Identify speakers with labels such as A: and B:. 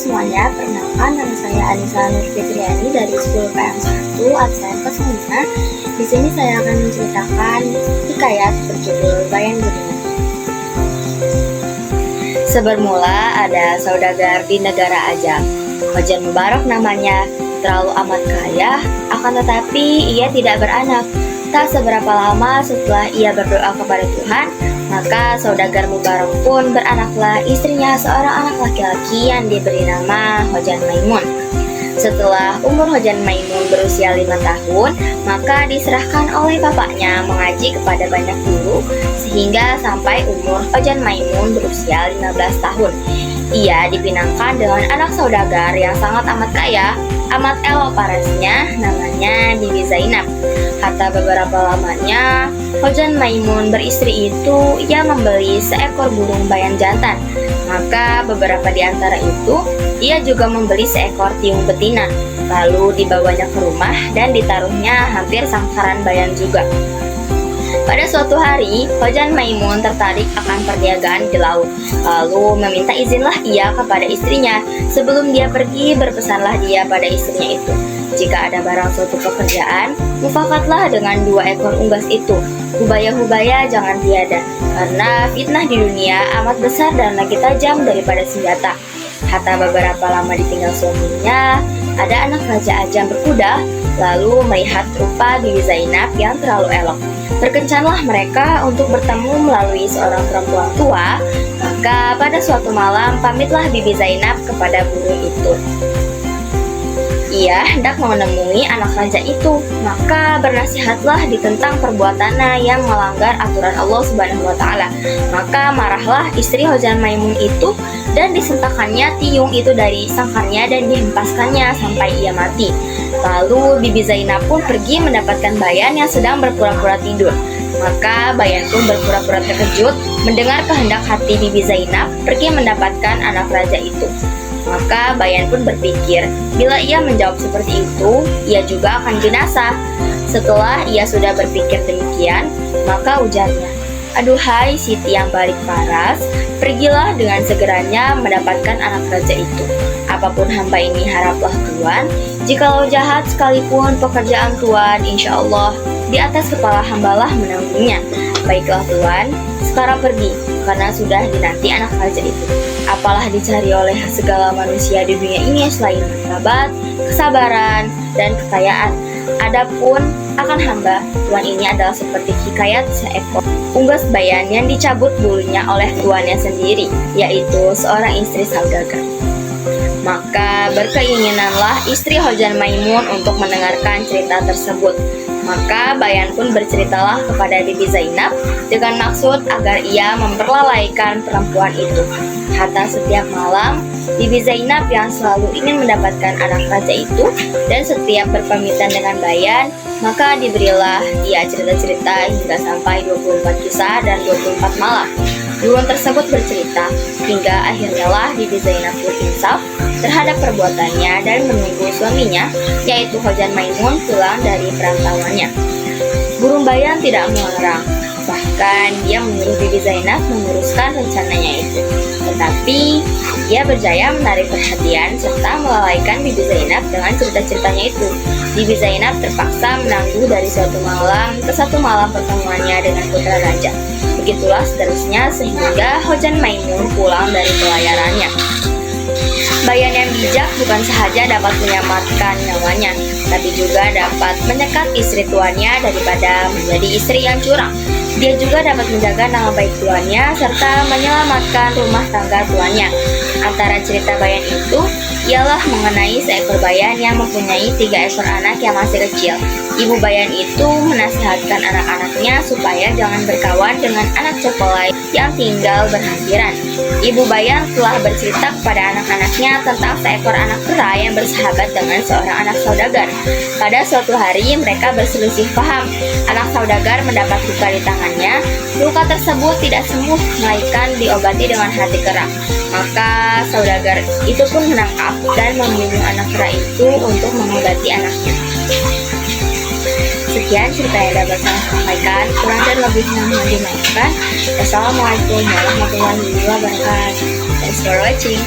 A: semuanya, perkenalkan nama saya Anissa Nur Fitriani dari 10 PM1 absen kelas 5. Di sini saya akan menceritakan hikayat berjudul Bayan Budiman. Sebermula ada saudagar di negara Ajam. Hojan Mubarak namanya, terlalu amat kaya, akan tetapi ia tidak beranak. Tak seberapa lama setelah ia berdoa kepada Tuhan, maka saudagar Mubarak pun beranaklah istrinya seorang anak laki-laki yang diberi nama Hojan Maimun. Setelah umur Hojan Maimun berusia 5 tahun, maka diserahkan oleh bapaknya mengaji kepada banyak guru, sehingga sampai umur Hojan Maimun berusia 15 tahun. Ia dipinangkan dengan anak saudagar yang sangat amat kaya, amat elok parasnya, namanya Bibi Zainab. Kata beberapa lamanya, Hojan Maimun beristri itu, ia membeli seekor burung bayan jantan. Maka beberapa di antara itu, ia juga membeli seekor tiung betina. Lalu dibawanya ke rumah dan ditaruhnya hampir sangkaran bayan juga. Pada suatu hari, Hojan Maimun tertarik akan perniagaan di laut. Lalu meminta izinlah ia kepada istrinya. Sebelum dia pergi, berpesanlah dia pada istrinya itu, jika ada barang suatu pekerjaan, mufakatlah dengan 2 ekor unggas itu. Hubaya-hubaya jangan tiada, karena fitnah di dunia amat besar dan lagi tajam daripada senjata. Hatta beberapa lama ditinggal suaminya, ada anak Raja Ajam berkuda, lalu melihat rupa Bibi Zainab yang terlalu elok. Berkencanlah mereka untuk bertemu melalui seorang perempuan tua. Maka pada suatu malam pamitlah Bibi Zainab kepada burung itu. Ia hendak menemui anak raja itu, maka bernasihatlah ditentang perbuatannya yang melanggar aturan Allah Subhanahu wa Ta'ala. Maka marahlah istri Hojan Maimun itu dan disentakannya tiung itu dari sangkarnya dan dihempaskannya sampai ia mati. Lalu Bibi Zainab pun pergi mendapatkan Bayan yang sedang berpura-pura tidur. Maka Bayan pun berpura-pura terkejut mendengar kehendak hati Bibi Zainab pergi mendapatkan anak raja itu. Maka Bayan pun berpikir, bila ia menjawab seperti itu, ia juga akan binasa. Setelah ia sudah berpikir demikian, maka ujarnya, "Aduhai Siti yang balik paras, pergilah dengan segeranya mendapatkan anak raja itu. Apapun hamba ini haraplah Tuan, jikalau jahat sekalipun pekerjaan Tuan, insya Allah di atas kepala hambalah menanggungnya. Baiklah Tuan, sekarang pergi, karena sudah dinanti anak raja itu. Apalah dicari oleh segala manusia di dunia ini selain martabat, kesabaran, dan kekayaan. Adapun akan hamba, Tuan ini adalah seperti hikayat seekor unggas bayan yang dicabut bulunya oleh tuannya sendiri, yaitu seorang istri saudagar." Maka berkeinginanlah istri Hojan Maimun untuk mendengarkan cerita tersebut. Maka Bayan pun berceritalah kepada Bibi Zainab dengan maksud agar ia memperlalaikan perempuan itu. Hatta setiap malam, Bibi Zainab yang selalu ingin mendapatkan anak raja itu dan setiap berpamitan dengan Bayan, maka diberilah ia cerita-cerita hingga sampai 24 kisah dan 24 malam. Burung tersebut bercerita hingga akhirnya lah Bibi Zainab pun insaf terhadap perbuatannya dan menunggu suaminya, yaitu Hojan Maimun, pulang dari perantauannya. Burung Bayan tidak melarang, bahkan dia menyuruh Bibi Zainab menguruskan rencananya itu. Tetapi ia berjaya menarik perhatian serta melalaikan Bibi Zainab dengan cerita-ceritanya itu. Bibi Zainab terpaksa menangguh dari suatu malam ke satu malam pertemuannya dengan putra raja. Begitulah seterusnya sehingga Hojan Maimun pulang dari pelayarannya. Bayan yang bijak bukan sahaja dapat menyelamatkan nyawanya, tapi juga dapat menyekat istri tuannya daripada menjadi istri yang curang. Dia juga dapat menjaga nama baik tuannya serta menyelamatkan rumah tangga tuannya. Antara cerita Bayan itu ialah mengenai seekor Bayan yang mempunyai 3 ekor anak yang masih kecil. Ibu Bayan itu menasihatkan anak-anaknya supaya jangan berkawan dengan anak cepolai yang tinggal berhampiran. Ibu Bayan telah bercerita kepada anak-anaknya tentang seekor anak kera yang bersahabat dengan seorang anak saudagar. Pada suatu hari mereka berselisih paham. Anak saudagar mendapat luka di tangannya. Luka tersebut tidak sembuh, melainkan diobati dengan hati kera. Maka saudagar itu pun menangkap dan membunuh anak kera itu untuk mengobati anaknya. Sekian cerita yang dapat saya sampaikan, kurang dan lebihnya mohon dimaafkan. Wassalamualaikum warahmatullahi wabarakatuh. Thanks for watching.